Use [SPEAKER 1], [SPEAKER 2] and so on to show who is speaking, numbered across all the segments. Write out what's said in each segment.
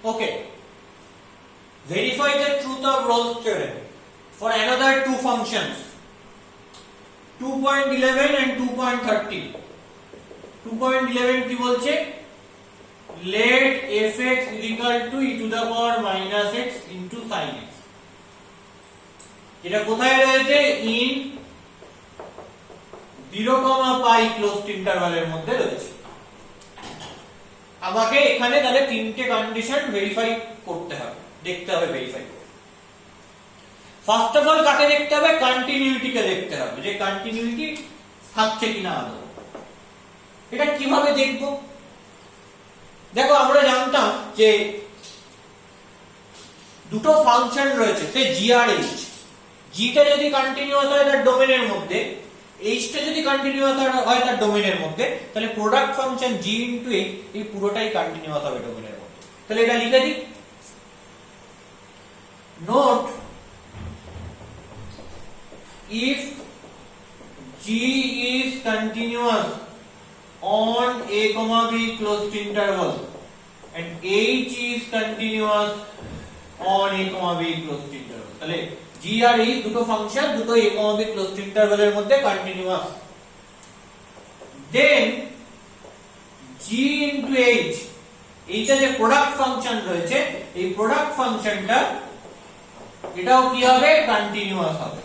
[SPEAKER 1] Okay. Verify the truth of Rolle's theorem for another two functions, 2.11 and 2.13. 2.11 কি বলছে? Let fx is equal to e to the power minus x into sin x. এটা কোথায় রয়েছে? in 0, pi closed interval এর মধ্যে রয়েছে। আমাকে এখানে তাহলে তিনটে কন্ডিশন ভেরিফাই করতে হবে, দেখতে হবে ভেরিফাই করে। ফার্স্ট অফ অল কাকে দেখতে হবে? কন্টিনিউইটি কে দেখতে হবে, যে কন্টিনিউইটি থাকছে কিনা আদৌ। এটা কিভাবে দেখব? দেখো আমরা জানতাম যে দুটো ফাংশন রয়েছে, সে জি আর এইচ। জিটা যদি কন্টিনিউয়াস হয় তার ডোমেনের মধ্যে, এইচটা যদি কন্টিনিউয়াস হয় তার ডোমেনের মধ্যে, তাহলে প্রোডাক্ট ফাংশন জি ইনটু এইচ এই পুরোটাই কন্টিনিউয়াস হবে ডোমেনের মধ্যে। তাহলে এটা লিখে দিই। Note, if g is continuous on a comma b closed interval and h is continuous on a comma b closed interval, তাহলে g আর h দুটো ফাংশন দুটো a comma b closed interval এর মধ্যে continuous, then g into h এইটা যে product function রয়েছে, এই product ফাংশনটা এটাও কি হবে? কন্টিনিউয়াস হবে।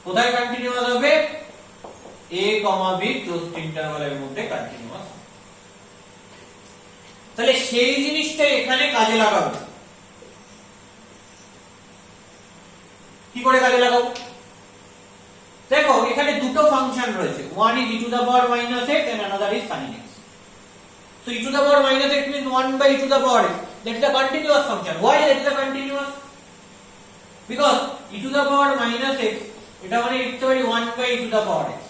[SPEAKER 1] কোথায় কন্টিনিউয়াস হবে? a, b ক্লোজড ইন্টারভাল এর মধ্যে কন্টিনিউয়াস। তাহলে সেই জিনিসটা এখানে কাজে লাগাবো। কি করে কাজে লাগাবো? দেখো এখানে দুটো ফাংশন রয়েছে, one is e to the power minus x and another is sin x. So e to the power minus x means 1 by e to the power x. That is a continuous function. Why that is a continuous? Because e to the power minus x এটা মানে লিখতে পারি 1 by e to the power x।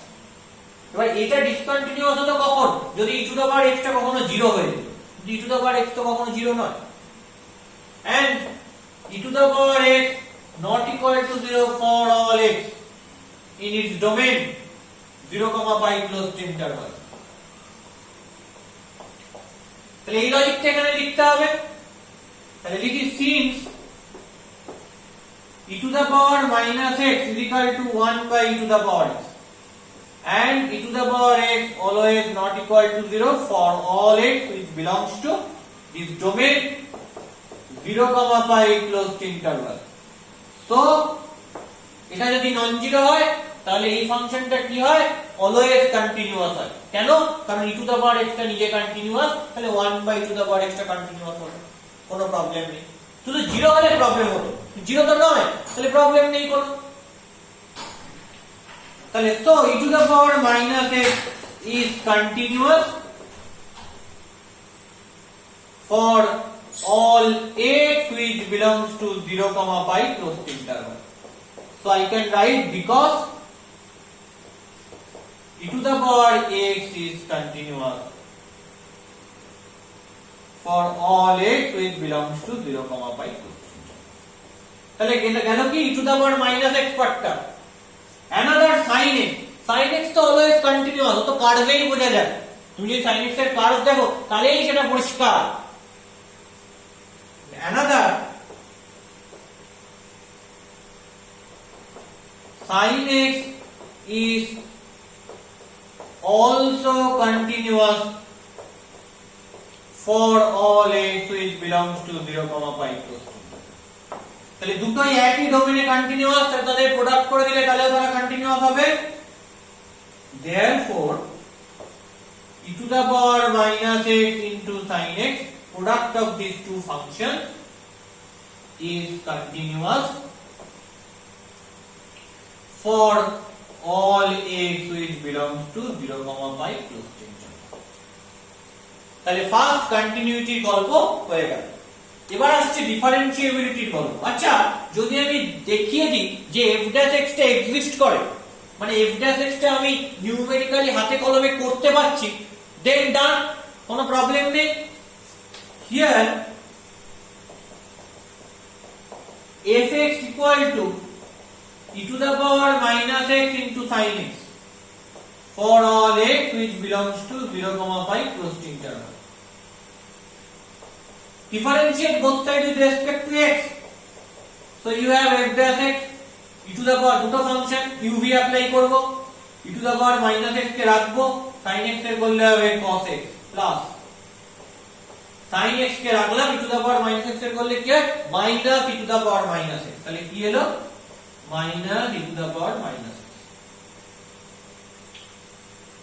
[SPEAKER 1] এবার এটা discontinuous হলো কখন? যদি e to the power x টা কখনো 0 হয়ে যেত। e to the power x তো কখনো 0 নয়। And e to the power x not equal to 0 for all x in its domain 0, pi closed interval. তাহলে এই লজিকটা এখানে লিখতে হবে। তাহলে লিখি since e to the power minus x is equal to 1 by e to the power x and e to the power x always not equal to 0 for all x which belongs to this domain 0, pi closed interval. So এটা যদি non zero হয় তাহলে এই ফাংশনটা কি হয়? Always continuous হয়। কেন? কারণ e to the power x টা নিজে কন্টিনিউয়াস, তাহলে 1 by e to the power x টা কন্টিনিউয়াস হবে, কোনো প্রবলেম নেই। শুধু জিরো হলে প্রবলেম হতো, জিরো তো নয়, তাহলে প্রবলেম নেই কোনো। তাহলে so e to the power minus x is continuous for all x which belongs to 0, pi closed interval. So I can write because e to the power x is continuous for all x which belongs to 0, pi closed interval. তাহলে গেল কি e to the power minus x পার্টটা। another sin x, sin x তো always continuous, তো কার্ভেই বোঝা যায়। তুমি যদি sin x এর কার্ভ দেখো তাহলেই সেটা পরিষ্কার। another sin x is also continuous for all x which belongs to 0, pi closed interval. তাহলে দুটোই একই ডোমেইনে কন্টিনিউয়াস, তাদের প্রোডাক্ট করে দিলে তাহলে তারা কন্টিনিউয়াস হবে। therefore e to the power minus x into sin x, product of these two functions is continuous for all x which belongs to 0, pi closed interval. তাহলে ফার্স্ট কন্টিনিউইটি গল্প হয়ে গেল। এবার আসছে ডিফারেন্সিয়েবিলিটির গল্প। আচ্ছা, যদি আমি দেখিয়ে দিই যে f dash x টা এক্সিস্ট করে, মানে f dash x টা আমি নিউমেরিক্যালি হাতে কলমে করতে পারছি, দেন ডান, কোনো প্রবলেম নেই। Here fx equal to e to the power minus x into sin x for all x which belongs to 0, pi closed interval. differentiate both sides with respect to x. So you have f dash x e to the power দুটো function uv apply করব, e to the power minus x কে রাখবো, sin x এর করলে হবে cos x plus sin x কে রাখলাম, e to the power minus x এর করলে কি হয় minus e to the power minus x, তাহলে কি হলো minus e to the power minus x।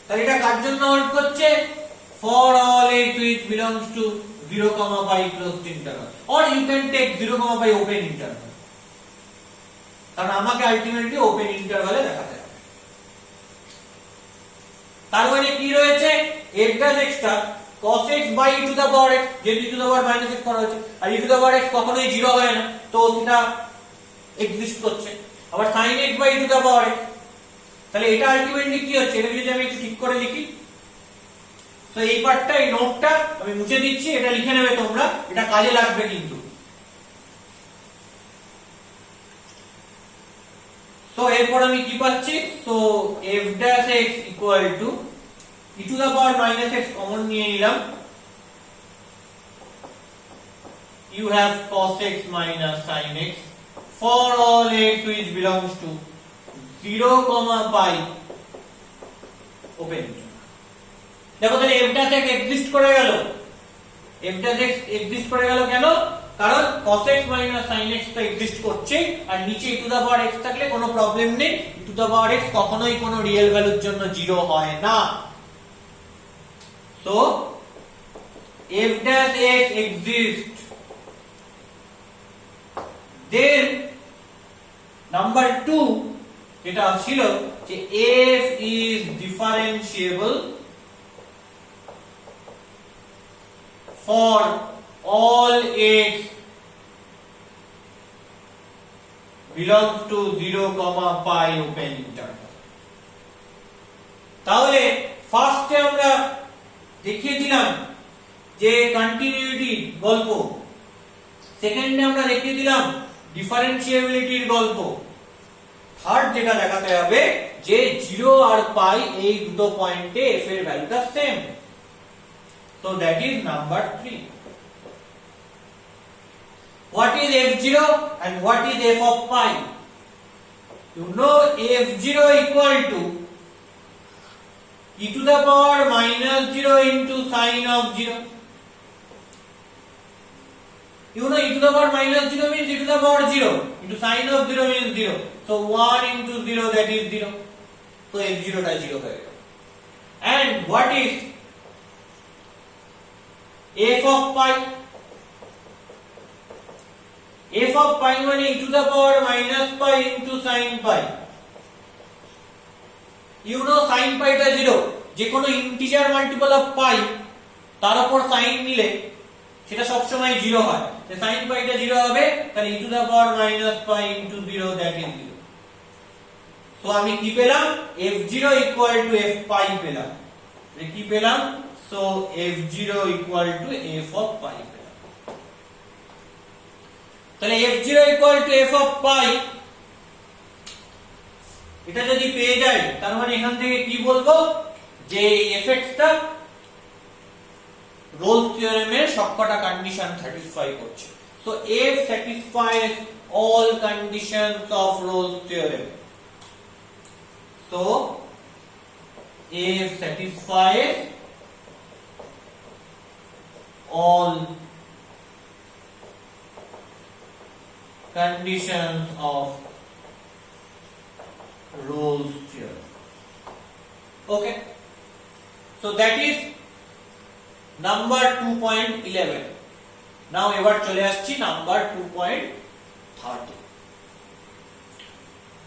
[SPEAKER 1] তাহলে এটা কার জন্য হল্ড করছে, for all x which belongs to 0, pi closed interval, or you can take 0, pi open interval, কারণ আমাকে ultimately open ইন্টারভালে দেখাতে হবে। তার মানে কি রয়েছে, f dash x টা cos x by e to the power x, যে e to the power minus x করা হয়েছে, আর e to the power x কখনোই 0 হয় না, তো সেটা এক্সিস্ট করছে। আবার sin x by e to the power x, তাহলে এটা আলটিমেটলি কি হচ্ছে, এটা যদি আমি একটু ঠিক করে লিখি, তো এই পার্টটা, এই নোটটা আমি মুছে দিচ্ছি, এটা লিখে নেবে তোমরা, এটা কাজে লাগবে কিন্তু। তো এরপর আমি কি পাচ্ছি, তো f dash x equal to e to the power minus x common নিয়ে নিলাম, you have cos x minus sin x for all x which belongs to 0, pi open interval। দেখো তাহলে f dash x এক্সিস্ট করে গেল, f dash x exist করে গেল কেন, কারণ cos x minus sin x তো এক্সিস্ট করছে, আর নিচে e to the power x থাকলে কোনো প্রবলেম নেই, e to the power x কখনোই কোনো রিয়েল ভ্যালুর জন্য 0 হয় না। So f dash x exists, then number 2 যেটা ছিল যে f is differentiable for all x belongs to 0, pi open interval। তাহলে ফার্স্টে আমরা দেখিয়েছিলাম যে কন্টিনিউইটি গল্প, সেকেন্ডে আমরা দেখিয়ে দিলাম ডিফারেন্সিয়েবিলিটির গল্প, থার্ড যেটা দেখাতে হবে যে 0 আর পাই এই দুটো পয়েন্টে f এর ভ্যালুটা same. So that is number 3. What is f0 and what is f of pi? You know f0 equal to e to the power minus 0 into sin of 0. You know e to the power minus 0 means e to the power 0 into sin of 0 means 0. So 1 into 0, that is 0. So f0 টা 0 হয়ে গেল। And what is f of pi? f of pi মানে e to the power minus pi into sin pi. You know sin pi টা 0, যে কোনো integer multiple of পাই তার উপর sin নিলে সেটা সব সময় 0 হয়, তো sin pi টা 0 হবে, তাহলে e to the power minus pi into 0, that is 0। তো আমি কি পেলাম, f0 equal to f pi পেলাম, কি পেলাম, so f0 equal to f of pi পেলাম। তাহলে f0 equal to f of pi এটা যদি পেয়ে যাই, তার মানে এখান থেকে কি বলবো যে fx টা রোলস থিওরেমের সবকটা কন্ডিশন স্যাটিসফাই করছে। So f satisfies all conditions of Rolle's theorem. So f satisfies all conditions of Rolle's theorem. Okay, so that is number 2.11. Now এবার চলে আসছি নাম্বার 2.30।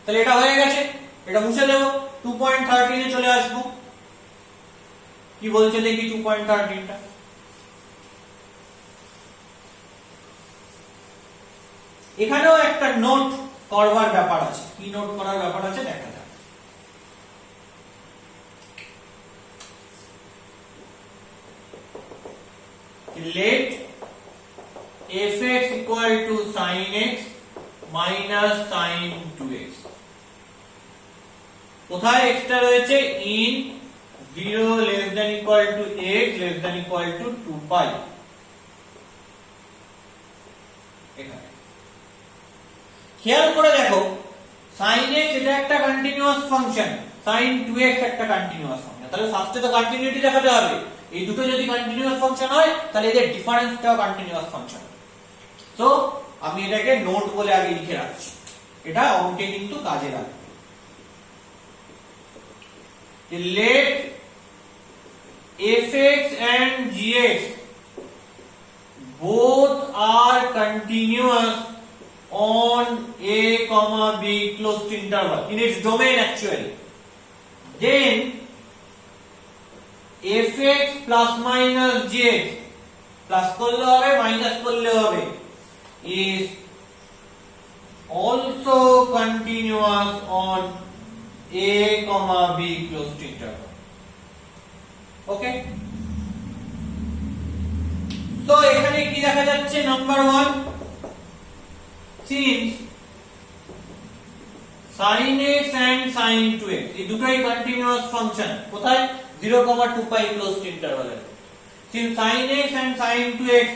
[SPEAKER 1] তাহলে এটা হয়ে গেছে, এটা মুছে দেব, 2.13 এ চলে আসবো। কি বলছে দেখি 2.13 টা, এখানেও একটা নোট করবার ব্যাপার আছে। কি নোট করার ব্যাপার আছে দেখা যাক। Let fx equal to sin x minus sin 2x। কোথায় x টা রয়েছে, in 0 less than equal to x less than equal to 2 pi। এখানে খেয়াল করে দেখো sin x এটা একটা কন্টিনিউয়াস ফাংশন, sin 2x একটা কন্টিনিউয়াস ফাংশন, তাহলে ফার্স্টে তো কন্টিনিউইটি দেখাতে হবে। এই দুটো যদি কন্টিনিউয়াস ফাংশন হয় তাহলে এদের ডিফারেন্সটাও কন্টিনিউয়াস ফাংশন। সো আমি এটাকে নোট বলে আগে লিখে রাখছি, এটা অঙ্কে কিন্তু কাজে লাগবে। let fx and gx both are continuous on a comma b closed interval in its domain actually, then fx plus minus gx plus করলে হবে মাইনাস করলে হবে is also continuous on a comma b closed interval. Okay, so এখানে কি দেখা যাচ্ছে, number 1 since sin x and sin 2x এই দুটোই কন্টিনিউয়াস ফাংশন, কোথায় 0, 2 pi closed interval A. since sin x and sin 2x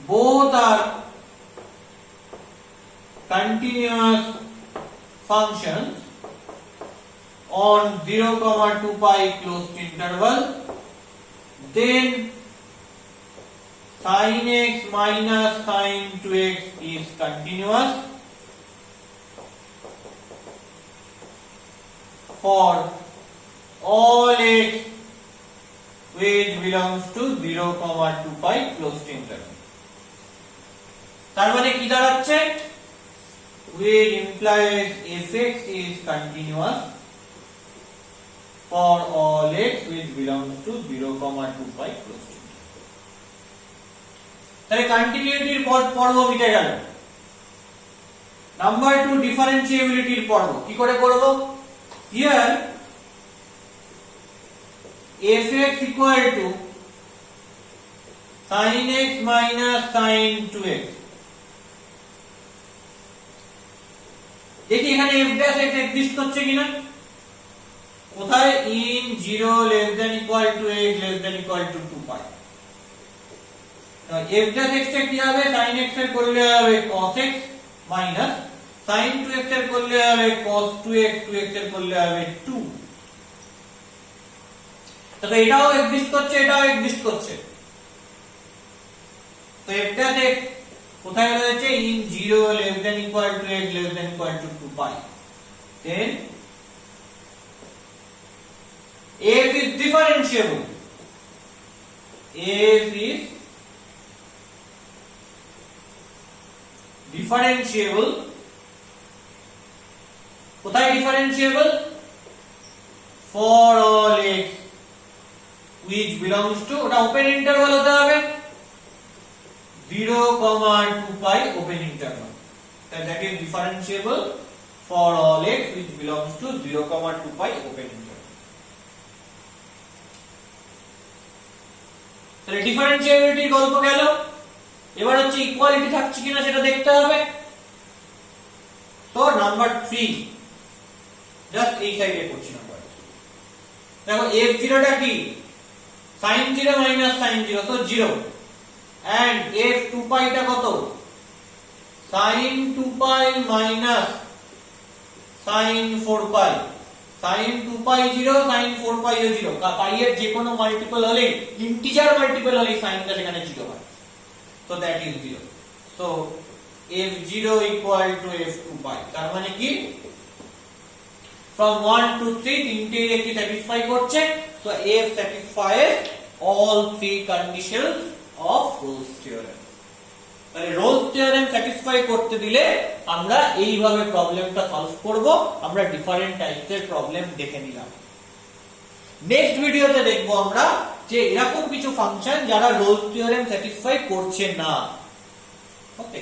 [SPEAKER 1] both are continuous functions on 0, 2 pi closed interval, then sin x minus sin 2x is continuous for all x which belongs to 0, 2 pi closed interval. তার মানে কি দাঁড়াচ্ছে, which implies fx is continuous for all x which belongs to 0, 2 pi closed interval. তাহলে কন্টিনিউইটির পর্ব মিটে গেল। Number 2 ডিফারেন্সিএবিলিটির পর্ব কি করে করব, here fx equal to sin x minus sin 2x, দেখি এখানে f dash x এক্সিস্ট করছে কিনা, কোথায় in 0 less than equal to x less than equal to 2 pi। f dash x এর কি হবে, sin x এর করলে হবে cos x minus sin 2x এর করলে হবে cos 2x, 2x এর করলে হবে 2। তবে এটাও এক্সিস্ট করছে, এটাও এক্সিস্ট করছে, তো f dash x কোথায় রয়েছে, in 0 less than equal to x less than equal to 2 pi, then f is differentiable, f is differentiable, কোথায় differentiable, for all x which belongs to, ওটা ওপেন ইন্টারভাল হতে হবে 0, 2 pi open interval, that is differentiable for all x which belongs to 0, 2 pi open interval. তাহলে differentiability গল্প গেল, এবার হচ্ছে equality থাকছে কিনা সেটা দেখতে হবে। তো নাম্বার 3 জাস্ট এই সাইডে করছি নাম্বার, দেখো f0 টা কি, sin 0 minus sin 0 তো 0, and f 2 pi টা কত, sin 2 pi minus sin 4 pi, sin 2 pi 0 sin 4 pi ও 0, পাই এর যে কোনো মাল্টিপল হলে, ইন্টিজার মাল্টিপল হলে সাইনটা সেখানে 0 হয়, so that is 0, so f0 equal to f2 pi, তার মানে কি from 1 to 3 তিনটে কি স্যাটিসফাই করছে, so f satisfies all three conditions of Rolle's theorem। তাহলে Rolle's theorem স্যাটিসফাই করতে দিলে আমরা এইভাবে প্রবলেমটা সলভ করব, আমরা ডিফারেন্ট টাইপসের প্রবলেম দেখে নিলাম। নেক্সট ভিডিওতে দেখব আমরা যে এরকম কিছু ফাংশন যারা Rolle's theorem স্যাটিসফাই করছে না। ওকে।